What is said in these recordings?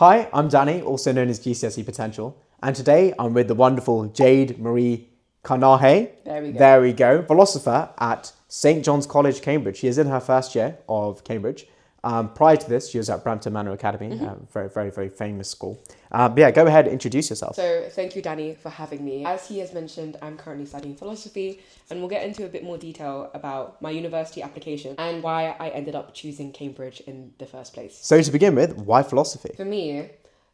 Hi, I'm Danny, also known as GCSE Potential, and today I'm with the wonderful Jade Marie Kanahe. There we go. Philosopher at St. John's College, Cambridge. She is in her first year of Cambridge. Prior to this, she was at Brampton Manor Academy, very famous school. Yeah, go ahead and introduce yourself. So thank you, Danny, for having me. As he has mentioned, I'm currently studying philosophy, and we'll get into a bit more detail about my university application and why I ended up choosing Cambridge in the first place. So to begin with, why philosophy? For me,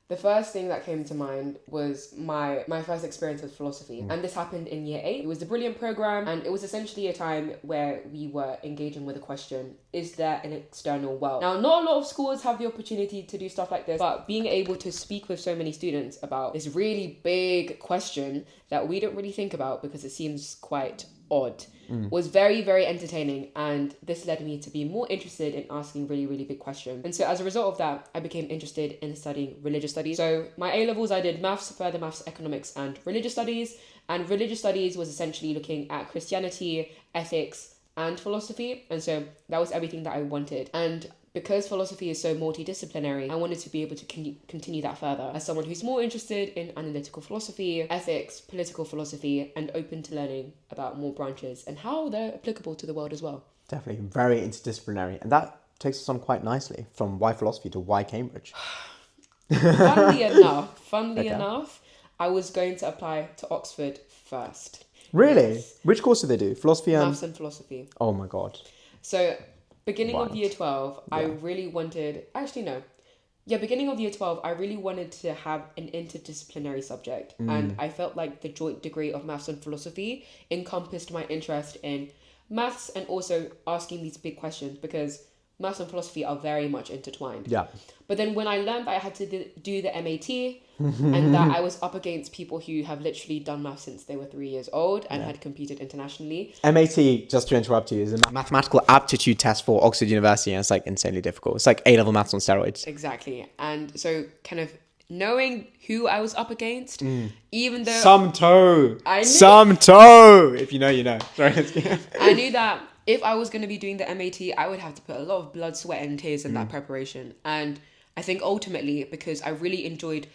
the first thing that came to mind was my first experience with philosophy. And this happened in year 8. It was a brilliant program, and it was essentially a time where we were engaging with a question: is there an external world? Now, not a lot of schools have the opportunity to do stuff like this, but being able to speak with so many students about this really big question that we don't really think about because it seems quite odd was very entertaining, and this led me to be more interested in asking really big questions. And so as a result of that, I became interested in studying religious studies. So my A-levels, I did maths, further maths, economics, and religious studies. And religious studies was essentially looking at Christianity, ethics, and philosophy. And so that was everything that I wanted. And because philosophy is so multidisciplinary, I wanted to be able to continue that further as someone who's more interested in analytical philosophy, ethics, political philosophy, and open to learning about more branches and how they're applicable to the world as well. Definitely very interdisciplinary, and that takes us on quite nicely from why philosophy to why Cambridge. Funnily enough, I was going to apply to Oxford first. Really? Yes. Which course did they do? Philosophy and... Maths and philosophy. Oh my god. So beginning of year 12, Yeah. I really wanted... Actually, no. Yeah, beginning of year 12, I really wanted to have an interdisciplinary subject. And I felt like the joint degree of maths and philosophy encompassed my interest in maths and also asking these big questions, because maths and philosophy are very much intertwined. Yeah. But then when I learned that I had to do the MAT and that I was up against people who have literally done maths since they were 3 years old and had competed internationally. MAT, just to interrupt you, is a mathematical aptitude test for Oxford University, and it's like insanely difficult. It's like A-level maths on steroids. Exactly. And so kind of knowing who I was up against, even though... Some toe! I knew- Some toe! If you know, you know. Sorry. I knew that if I was going to be doing the MAT, I would have to put a lot of blood, sweat and tears in that preparation. And I think ultimately, because I really enjoyed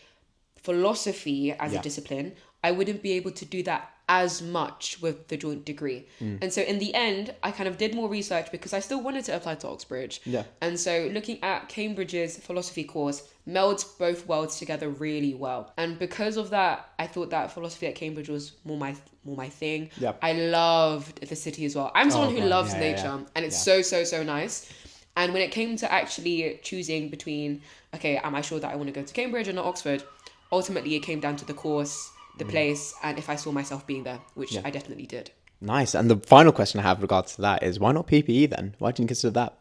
philosophy as a discipline, I wouldn't be able to do that as much with the joint degree. And so in the end, I kind of did more research because I still wanted to apply to Oxbridge. Yeah. And so looking at Cambridge's philosophy course melds both worlds together really well. And because of that, I thought that philosophy at Cambridge was more my thing. Yeah. I loved the city as well. I'm someone who loves nature, and it's so nice. And when it came to actually choosing between, okay, am I sure that I want to go to Cambridge or not Oxford? Ultimately, it came down to the course, the place, and if I saw myself being there, which I definitely did. Nice. And the final question I have with regards to that is, why not PPE then? Why didn't you consider that?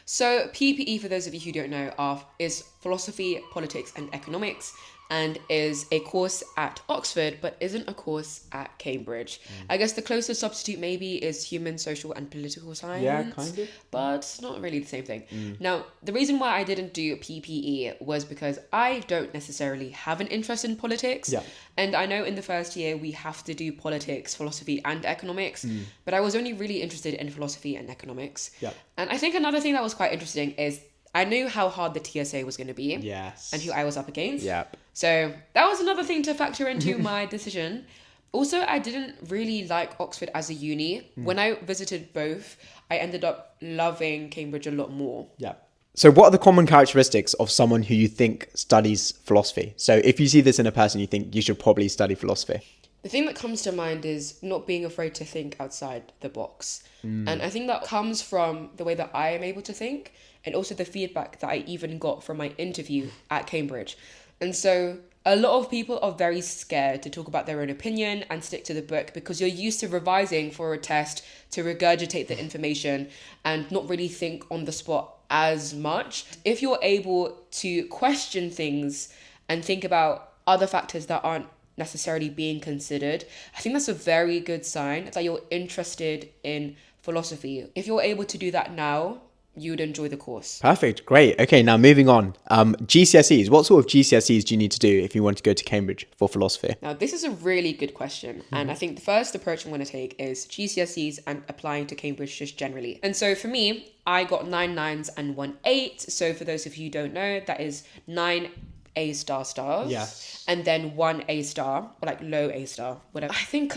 So PPE, for those of you who don't know, is philosophy, politics, and economics, and is a course at Oxford, but isn't a course at Cambridge. I guess the closest substitute maybe is human, social, and political science. Yeah, kind of. But it's not really the same thing. Now, the reason why I didn't do PPE was because I don't necessarily have an interest in politics. Yeah. And I know in the first year we have to do politics, philosophy, and economics, but I was only really interested in philosophy and economics. Yeah. And I think another thing that was quite interesting is I knew how hard the TSA was going to be. Yes. And who I was up against. Yep. So that was another thing to factor into my decision. Also, I didn't really like Oxford as a uni. When I visited both, I ended up loving Cambridge a lot more. Yeah. So what are the common characteristics of someone who you think studies philosophy? So if you see this in a person, you think you should probably study philosophy. The thing that comes to mind is not being afraid to think outside the box. And I think that comes from the way that I am able to think, and also the feedback that I even got from my interview at Cambridge. And so a lot of people are very scared to talk about their own opinion and stick to the book because you're used to revising for a test to regurgitate the information and not really think on the spot as much. If you're able to question things and think about other factors that aren't necessarily being considered, I think that's a very good sign that you're interested in philosophy. If you're able to do that now, you would enjoy the course. Perfect. Great. Okay, now moving on. GCSEs. What sort of GCSEs do you need to do if you want to go to Cambridge for philosophy? Now, this is a really good question. And I think the first approach I'm going to take is GCSEs and applying to Cambridge just generally. And so for me, I got 9 9s and 1 8. So for those of you who don't know, that is 9 A stars. Yes. And then 1 A star, or like low A star, whatever. I think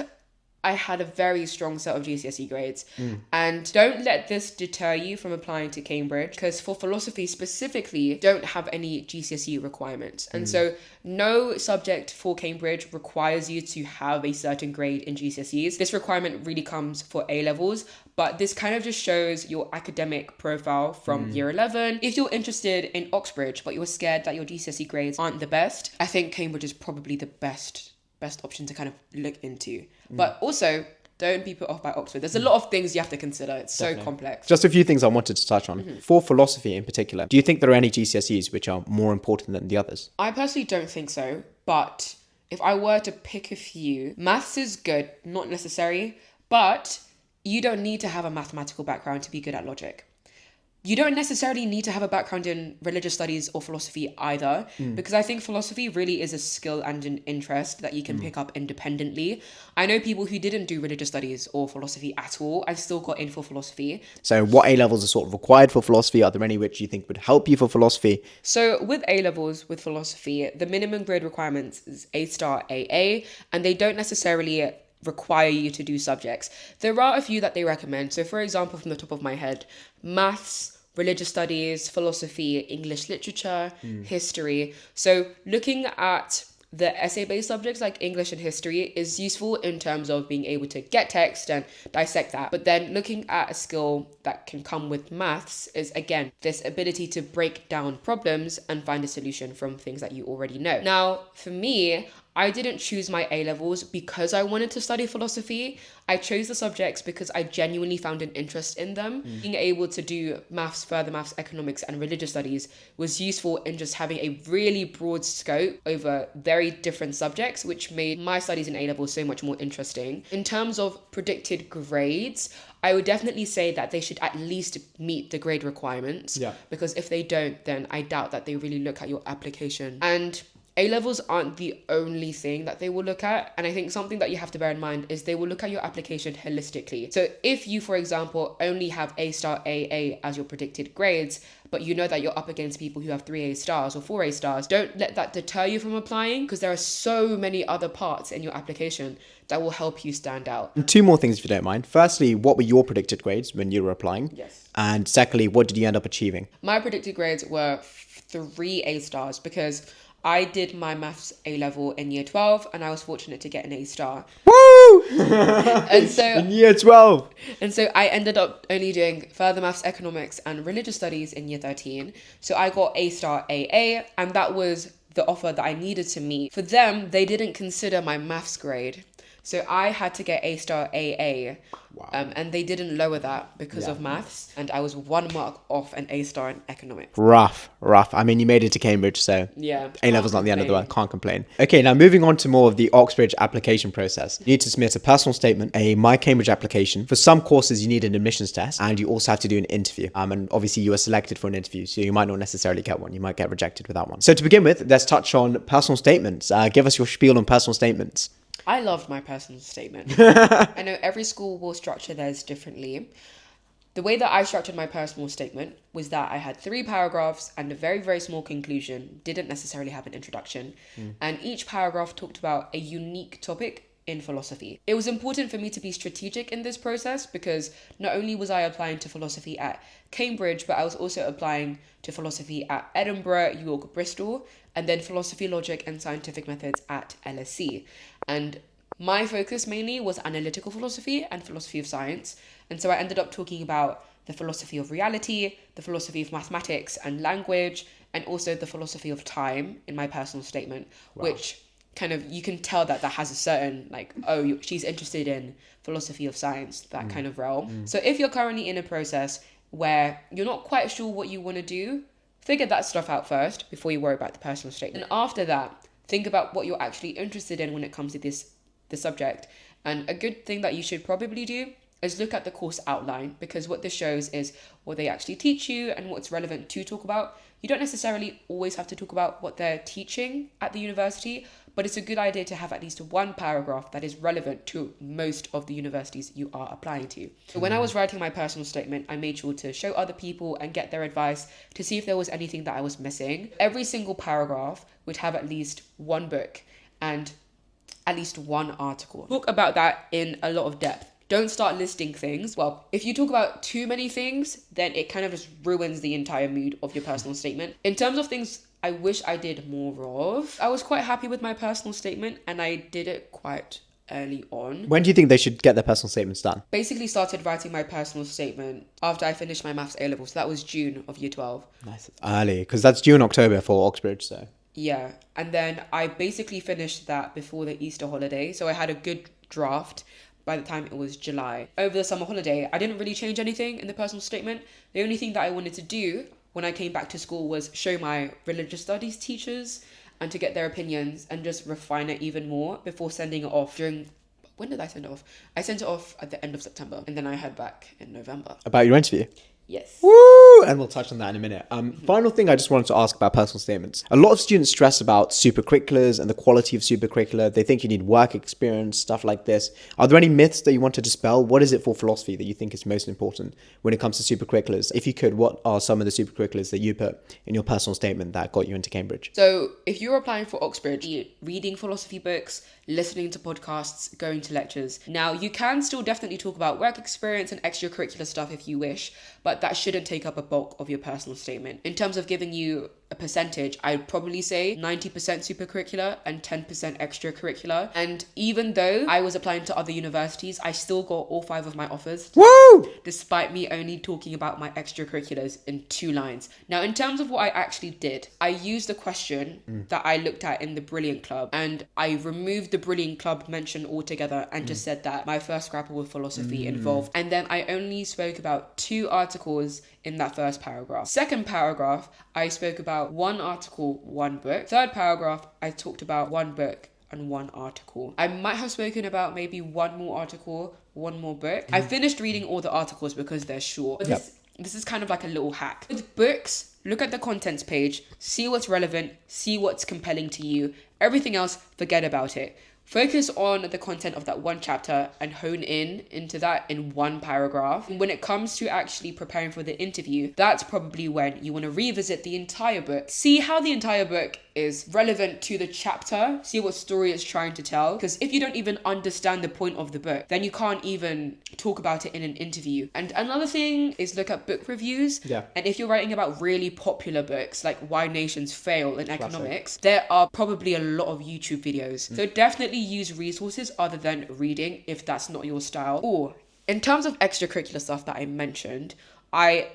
I had a very strong set of GCSE grades. And don't let this deter you from applying to Cambridge, because for philosophy specifically, don't have any GCSE requirements. And so no subject for Cambridge requires you to have a certain grade in GCSEs. This requirement really comes for A levels, but this kind of just shows your academic profile from year 11. If you're interested in Oxbridge, but you're scared that your GCSE grades aren't the best, I think Cambridge is probably the best option to kind of look into. But also, don't be put off by Oxford. There's a lot of things you have to consider. It's so complex. Just a few things I wanted to touch on. For philosophy in particular, do you think there are any GCSEs which are more important than the others? I personally don't think so, but if I were to pick a few, maths is good, not necessary, but you don't need to have a mathematical background to be good at logic. You don't necessarily need to have a background in religious studies or philosophy either, because I think philosophy really is a skill and an interest that you can pick up independently. I know people who didn't do religious studies or philosophy at all and still got in for philosophy. So what A levels are sort of required for philosophy? Are there any which you think would help you for philosophy? So with A levels with philosophy, the minimum grade requirements is A star AA, and they don't necessarily require you to do subjects. There are a few that they recommend. So for example, from the top of my head, maths, religious studies, philosophy, English literature, history. So looking at the essay-based subjects like English and history is useful in terms of being able to get text and dissect that. But then looking at a skill that can come with maths is, again, this ability to break down problems and find a solution from things that you already know. Now, for me, I didn't choose my A levels because I wanted to study philosophy. I chose the subjects because I genuinely found an interest in them. Being able to do maths, further maths, economics, and religious studies was useful in just having a really broad scope over very different subjects, which made my studies in A levels so much more interesting. In terms of predicted grades, I would definitely say that they should at least meet the grade requirements. Because if they don't, then I doubt that they really look at your application. And A levels aren't the only thing that they will look at. And I think something that you have to bear in mind is they will look at your application holistically. So if you, for example, only have A star AA as your predicted grades, but you know that you're up against people who have 3 A stars or 4 A stars, don't let that deter you from applying, because there are so many other parts in your application that will help you stand out. And 2 more things if you don't mind. Firstly, what were your predicted grades when you were applying? Yes. And secondly, what did you end up achieving? My predicted grades were 3 A stars because I did my maths A level in year 12 and I was fortunate to get an A star. Woo! And so in year 12. And so I ended up only doing further maths, economics, and religious studies in year 13. So I got A star AA, and that was the offer that I needed to meet. For them, they didn't consider my maths grade. So I had to get A star AA. Wow. And they didn't lower that because of maths. And I was 1 mark off an A star in economics. Rough. I mean, you made it to Cambridge, so yeah, A level's not the end of the world. Can't complain. Okay, now moving on to more of the Oxbridge application process. You need to submit a personal statement, a MyCambridge application. For some courses, you need an admissions test, and you also have to do an interview. And obviously, you were selected for an interview, so you might not necessarily get one. You might get rejected without one. So to begin with, let's touch on personal statements. Give us your spiel on personal statements. I loved my personal statement. I know every school will structure theirs differently. The way that I structured my personal statement was that I had 3 paragraphs and a very, very small conclusion, didn't necessarily have an introduction. And each paragraph talked about a unique topic in philosophy. It was important for me to be strategic in this process because not only was I applying to philosophy at Cambridge, but I was also applying to philosophy at Edinburgh, York, Bristol, and then philosophy, logic, and scientific methods at LSE. And my focus mainly was analytical philosophy and philosophy of science. And so I ended up talking about the philosophy of reality, the philosophy of mathematics and language, and also the philosophy of time in my personal statement, which kind of, you can tell that has a certain, like, oh, she's interested in philosophy of science, that kind of realm. So if you're currently in a process where you're not quite sure what you want to do, figure that stuff out first before you worry about the personal statement. And after that, think about what you're actually interested in when it comes to this subject. And a good thing that you should probably do is look at the course outline, because what this shows is what they actually teach you and what's relevant to talk about. You don't necessarily always have to talk about what they're teaching at the university, but it's a good idea to have at least one paragraph that is relevant to most of the universities you are applying to. So when I was writing my personal statement, I made sure to show other people and get their advice to see if there was anything that I was missing. Every single paragraph would have at least one book and at least one article. Talk about that in a lot of depth. Don't start listing things. Well, if you talk about too many things, then it kind of just ruins the entire mood of your personal statement. In terms of things I wish I did more of, I was quite happy with my personal statement and I did it quite early on. When do you think they should get their personal statements done? Basically started writing my personal statement after I finished my maths A-level. So that was June of year 12. Nice. Early, because that's due in October for Oxbridge, so. Yeah, and then I basically finished that before the Easter holiday. So I had a good draft by the time it was July. Over the summer holiday, I didn't really change anything in the personal statement. The only thing that I wanted to do when I came back to school was show my religious studies teachers and to get their opinions and just refine it even more before sending it off when did I send it off? I sent it off at the end of September and then I heard back in November. About your interview? Yes. Woo! And we'll touch on that in a minute. Final thing I just wanted to ask about personal statements. A lot of students stress about supercurriculars and the quality of supercurricular. They think you need work experience, stuff like this. Are there any myths that you want to dispel? What is it for philosophy that you think is most important when it comes to supercurriculars? If you could, what are some of the supercurriculars that you put in your personal statement that got you into Cambridge? So if you're applying for Oxbridge, you're reading philosophy books, listening to podcasts, going to lectures. Now, you can still definitely talk about work experience and extracurricular stuff if you wish, but that shouldn't take up a bulk of your personal statement. In terms of giving you a percentage, I'd probably say 90% supercurricular and 10% extracurricular. And even though I was applying to other universities, I still got all 5 of my offers. Woo! Despite me only talking about my extracurriculars in 2 lines. Now, in terms of what I actually did, I used a question that I looked at in the Brilliant Club and I removed the Brilliant Club mention altogether and just said that my first grapple with philosophy involved. And then I only spoke about 2 articles in that first paragraph. Second paragraph, I spoke about 1 article, 1 book. Third paragraph, I talked about 1 book and 1 article. I might have spoken about maybe 1 more article, 1 more book. I finished reading all the articles because they're short. But this is kind of like a little hack. With books, look at the contents page, see what's relevant, see what's compelling to you. Everything else, forget about it. Focus on the content of that 1 chapter and hone into that in 1 paragraph. When it comes to actually preparing for the interview, that's probably when you want to revisit the entire book. See how the entire book is relevant to the chapter. See what story it's trying to tell. Because if you don't even understand the point of the book, then you can't even talk about it in an interview. And another thing is look at book reviews. Yeah. And if you're writing about really popular books like Why Nations Fail in Economics, there are probably a lot of YouTube videos. So definitely use resources other than reading if that's not your style. Or in terms of extracurricular stuff that I mentioned, I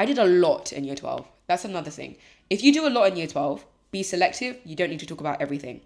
did a lot in year 12. That's another thing. If you do a lot in year 12, be selective. You don't need to talk about everything.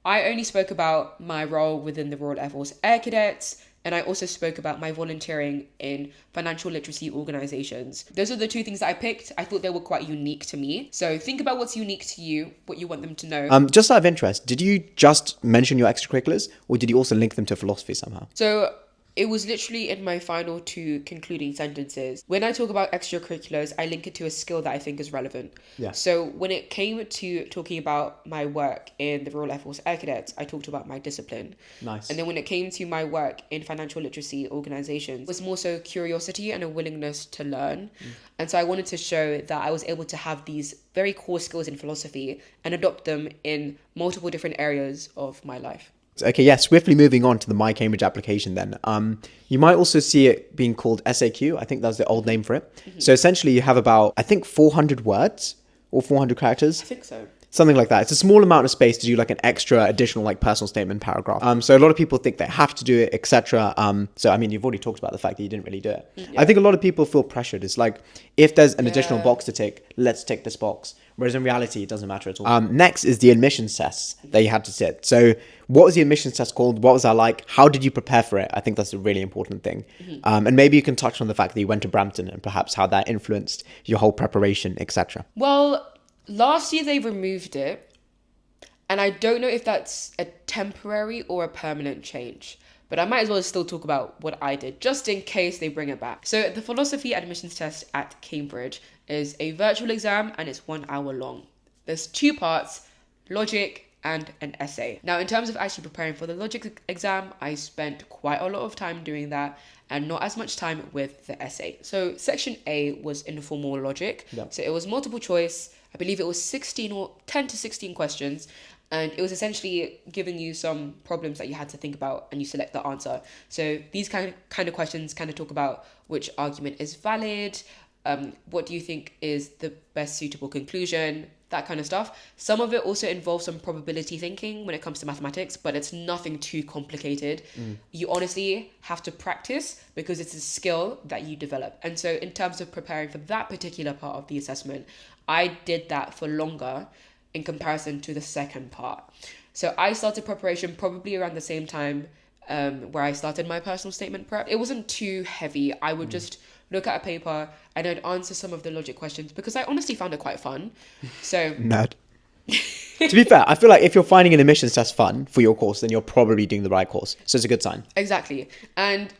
I only spoke about my role within the Royal Air Force Air Cadets, and I also spoke about my volunteering in financial literacy organizations. Those are the 2 things that I picked. I thought they were quite unique to me. So think about what's unique to you, what you want them to know. Just out of interest, did you just mention your extracurriculars or did you also link them to philosophy somehow? So it was literally in my final 2 concluding sentences. When I talk about extracurriculars, I link it to a skill that I think is relevant. Yeah. So when it came to talking about my work in the Royal Air Force Air Cadets, I talked about my discipline. Nice. And then when it came to my work in financial literacy organizations, it was more so curiosity and a willingness to learn. And so I wanted to show that I was able to have these very core skills in philosophy and adopt them in multiple different areas of my life. Okay, yeah, swiftly moving on to the MyCambridge application then. You might also see it being called SAQ. I think that's the old name for it. So essentially you have about, I think, 400 words or 400 characters. I think so. Something like that. It's a small amount of space to do like an extra additional like personal statement paragraph. So a lot of people think they have to do it, etc. So I mean, you've already talked about the fact that you didn't really do it. Yeah. I think a lot of people feel pressured. It's like, if there's an additional box to tick, let's tick this box. Whereas in reality, it doesn't matter at all. Next is the admissions test that you had to sit. So what was the admissions test called? What was that like? How did you prepare for it? I think that's a really important thing. And maybe you can touch on the fact that you went to Brampton and perhaps how that influenced your whole preparation, etc. Well, last year they removed it. And I don't know if that's a temporary or a permanent change. but I might as well still talk about what I did, just in case they bring it back. So the philosophy admissions test at Cambridge is a virtual exam, and it's 1 hour long. There's 2 parts, logic and an essay. Now, in terms of actually preparing for the logic exam, I spent quite a lot of time doing that and not as much time with the essay. So section A was informal logic. Yep. So it was multiple choice. I believe it was 16 or 10 to 16 questions. And it was essentially giving you some problems that you had to think about, and you select the answer. So these kind of questions kind of talk about which argument is valid, what do you think is the best suitable conclusion, that kind of stuff. Some of it also involves some probability thinking when it comes to mathematics, but it's nothing too complicated. You honestly have to practice because it's a skill that you develop. And so in terms of preparing for that particular part of the assessment, I did that for longer in comparison to the second part. So I started preparation probably around the same time where I started my personal statement prep. It wasn't too heavy. I would just look at a paper and I'd answer some of the logic questions because I honestly found it quite fun. So Nerd. To be fair, I feel like if you're finding an admissions test fun for your course, then you're probably doing the right course. So it's a good sign. Exactly. And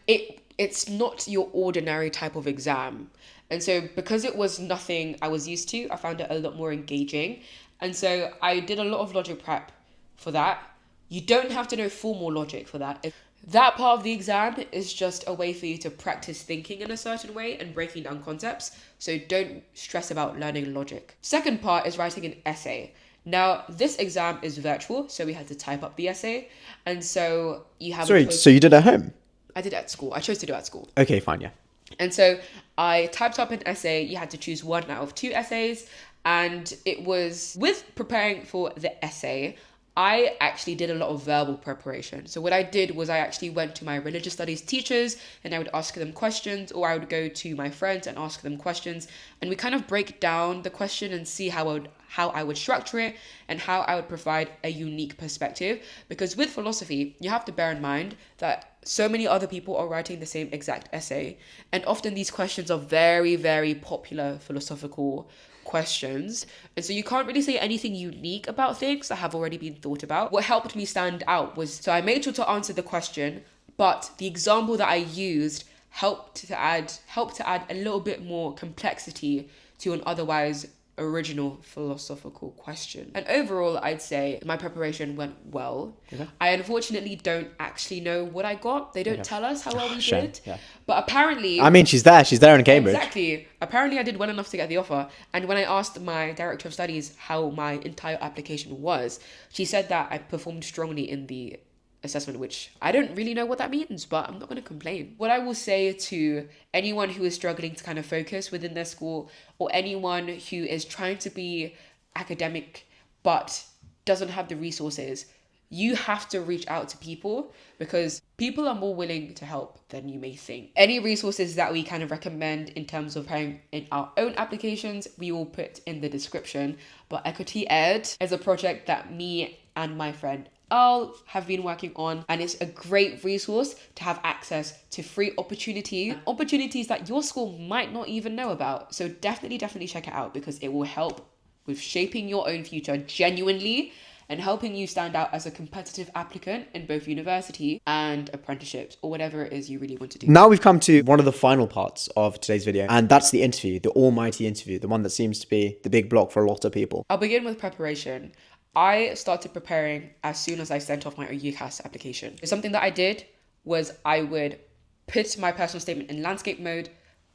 it's not your ordinary type of exam. And so because it was nothing I was used to, I found it a lot more engaging. And so I did a lot of logic prep for that. You don't have to know formal logic for that. That part of the exam is just a way for you to practice thinking in a certain way and breaking down concepts. So don't stress about learning logic. Second part is writing an essay. Now, this exam is virtual, so we had to type up the essay. And so you have... Sorry, so you did it at home? I did it at school. I chose to do it at school. Okay, fine, yeah. And so I typed up an essay. You had to choose 1 out of 2 essays. And it was, with preparing for the essay, I actually did a lot of verbal preparation. So what I did was I actually went to my religious studies teachers and I would ask them questions, or I would go to my friends and ask them questions. And we kind of break down the question and see how I would structure it and how I would provide a unique perspective. Because with philosophy, you have to bear in mind that so many other people are writing the same exact essay. And often these questions are very, very popular philosophical questions, and so you can't really say anything unique about things that have already been thought about. What helped me stand out was, so I made sure to answer the question, but the example that I used helped to add a little bit more complexity to an otherwise original philosophical question. And overall, I'd say my preparation went well. Okay. I unfortunately don't actually know what I got. They don't tell us how well we did. Yeah. But apparently... I mean, she's there in Cambridge. Exactly. Apparently I did well enough to get the offer. And when I asked my director of studies how my entire application was, she said that I performed strongly in the assessment, which I don't really know what that means, but I'm not going to complain. What I will say to anyone who is struggling to kind of focus within their school, or anyone who is trying to be academic but doesn't have the resources, you have to reach out to people because people are more willing to help than you may think. Any resources that we kind of recommend in terms of preparing in our own applications, we will put in the description. But Equity Ed is a project that me and my friend I'll have been working on, and it's a great resource to have access to free opportunities that your school might not even know about. So definitely check it out because it will help with shaping your own future genuinely and helping you stand out as a competitive applicant in both university and apprenticeships or whatever it is you really want to do. Now we've come to one of the final parts of today's video, and that's the interview, the almighty interview, the one that seems to be the big block for a lot of people. I'll begin with preparation. I started preparing as soon as I sent off my UCAS application. Something that I did was I would put my personal statement in landscape mode,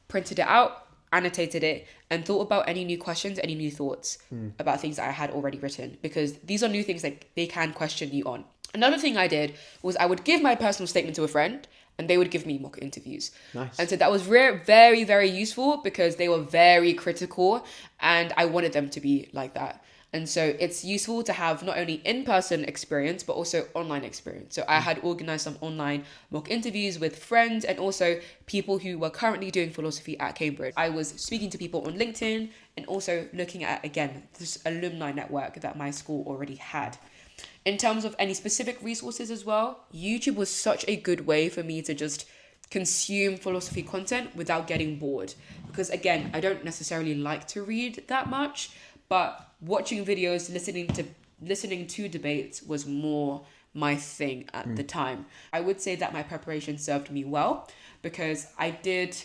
printed it out, annotated it, and thought about any new questions, any new thoughts about things that I had already written, because these are new things that they can question you on. Another thing I did was I would give my personal statement to a friend and they would give me mock interviews. Nice. And so that was very, very useful because they were very critical and I wanted them to be like that. And so it's useful to have not only in-person experience, but also online experience. So I had organized some online mock interviews with friends and also people who were currently doing philosophy at Cambridge. I was speaking to people on LinkedIn and also looking at, again, this alumni network that my school already had. In terms of any specific resources as well, YouTube was such a good way for me to just consume philosophy content without getting bored. Because again, I don't necessarily like to read that much, but watching videos, listening to debates was more my thing at the time. I would say that my preparation served me well because I did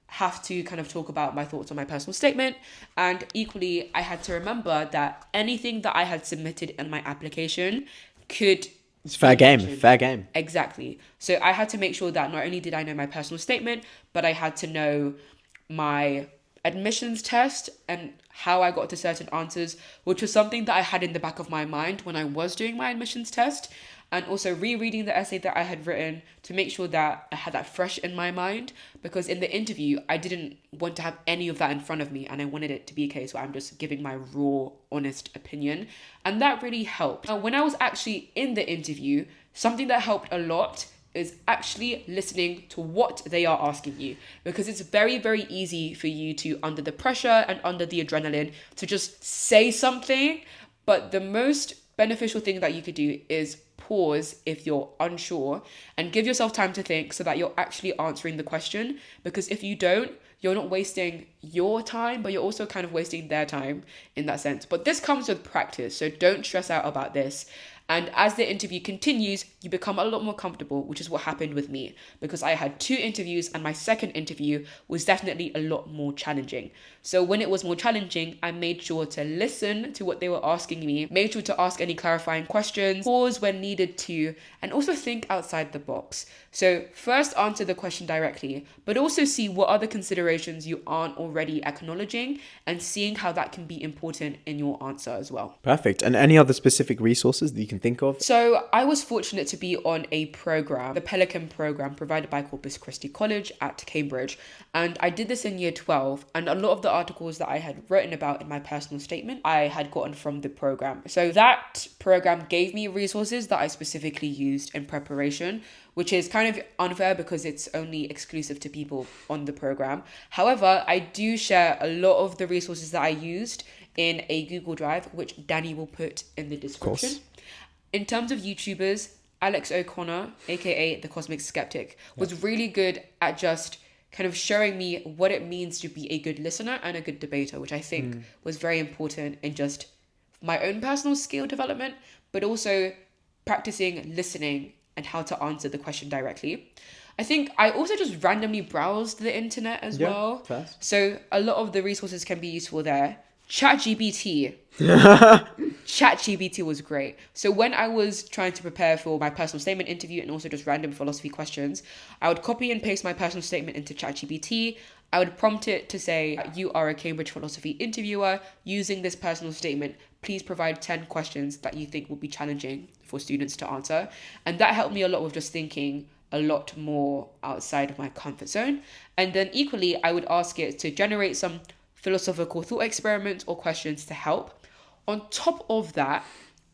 have to kind of talk about my thoughts on my personal statement, and equally I had to remember that anything that I had submitted in my application could... It's fair game. Exactly. So I had to make sure that not only did I know my personal statement, but I had to know my admissions test and how I got to certain answers, which was something that I had in the back of my mind when I was doing my admissions test, and also rereading the essay that I had written to make sure that I had that fresh in my mind, because in the interview, I didn't want to have any of that in front of me, and I wanted it to be a case where I'm just giving my raw, honest opinion, and that really helped. Now, when I was actually in the interview, something that helped a lot is actually listening to what they are asking you, because it's very, very easy for you to, under the pressure and under the adrenaline, to just say something, but the most beneficial thing that you could do is pause if you're unsure and give yourself time to think so that you're actually answering the question, because if you don't, you're not wasting your time, but you're also kind of wasting their time in that sense. But this comes with practice, so don't stress out about this. And as the interview continues, you become a lot more comfortable, which is what happened with me, because I had 2 interviews and my second interview was definitely a lot more challenging. So when it was more challenging, I made sure to listen to what they were asking me, made sure to ask any clarifying questions, pause when needed to, and also think outside the box. So first answer the question directly, but also see what other considerations you aren't already acknowledging and seeing how that can be important in your answer as well. Perfect. And any other specific resources that you can think of? So I was fortunate to be on a program, the Pelican program provided by Corpus Christi College at Cambridge. And I did this in year 12. And a lot of the articles that I had written about in my personal statement, I had gotten from the program. So that program gave me resources that I specifically used in preparation, which is kind of unfair because it's only exclusive to people on the program. However, I do share a lot of the resources that I used in a Google Drive, which Danny will put in the description. In terms of YouTubers, Alex O'Connor, aka the Cosmic Skeptic, was really good at just kind of showing me what it means to be a good listener and a good debater, which I think was very important in just my own personal skill development, but also practicing listening and how to answer the question directly. I think I also just randomly browsed the internet as well. Fast. So a lot of the resources can be useful there. ChatGPT was great. So when I was trying to prepare for my personal statement interview and also just random philosophy questions, I would copy and paste my personal statement into ChatGPT. I would prompt it to say, you are a Cambridge philosophy interviewer. Using this personal statement, please provide 10 questions that you think will be challenging for students to answer. And that helped me a lot with just thinking a lot more outside of my comfort zone. And then equally, I would ask it to generate some philosophical thought experiments or questions to help. On top of that,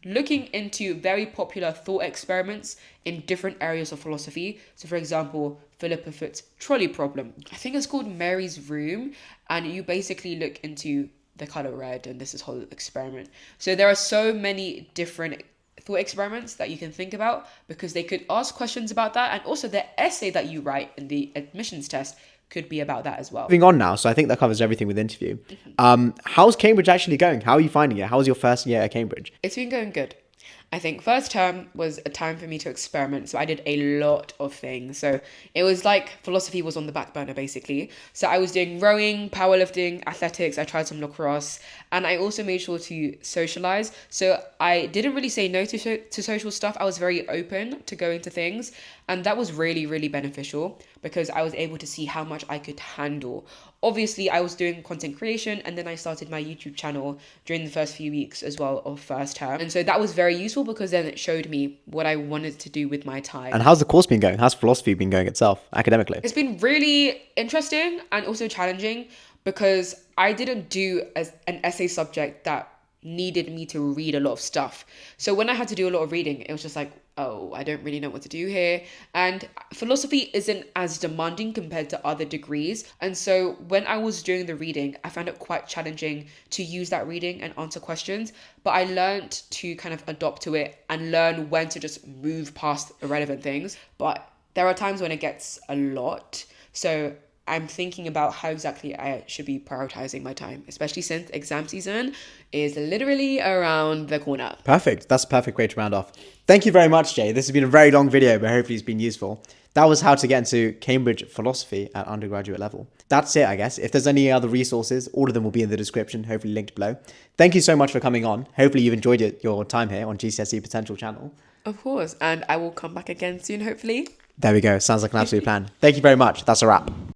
looking into very popular thought experiments in different areas of philosophy. So for example, Philippa Foot's trolley problem. I think it's called Mary's Room, and you basically look into the color red and this is whole experiment. So there are so many different thought experiments that you can think about because they could ask questions about that, and also the essay that you write in the admissions test could be about that as well. Moving on now, so I think that covers everything with interview. How's Cambridge actually going? How are you finding it? How was your first year at Cambridge? It's been going good. I think first term was a time for me to experiment. So I did a lot of things. So it was like philosophy was on the back burner, basically. So I was doing rowing, powerlifting, athletics. I tried some lacrosse. And I also made sure to socialize. So I didn't really say no to social stuff. I was very open to going to things. And that was really, really beneficial because I was able to see how much I could handle. Obviously, I was doing content creation, and then I started my YouTube channel during the first few weeks as well of first term. And so that was very useful because then it showed me what I wanted to do with my time. And how's the course been going? How's philosophy been going itself, academically? It's been really interesting and also challenging because I didn't do an essay subject that needed me to read a lot of stuff. So when I had to do a lot of reading, it was just like, oh, I don't really know what to do here. And philosophy isn't as demanding compared to other degrees. And so when I was doing the reading, I found it quite challenging to use that reading and answer questions. But I learned to kind of adopt to it and learn when to just move past irrelevant things. But there are times when it gets a lot. So I'm thinking about how exactly I should be prioritizing my time, especially since exam season is literally around the corner. Perfect. That's a perfect way to round off. Thank you very much, Jay. This has been a very long video, but hopefully it's been useful. That was how to get into Cambridge philosophy at undergraduate level. That's it, I guess. If there's any other resources, all of them will be in the description, hopefully linked below. Thank you so much for coming on. Hopefully you've enjoyed your time here on GCSE Potential channel. Of course. And I will come back again soon, hopefully. There we go. Sounds like an absolute plan. Thank you very much. That's a wrap.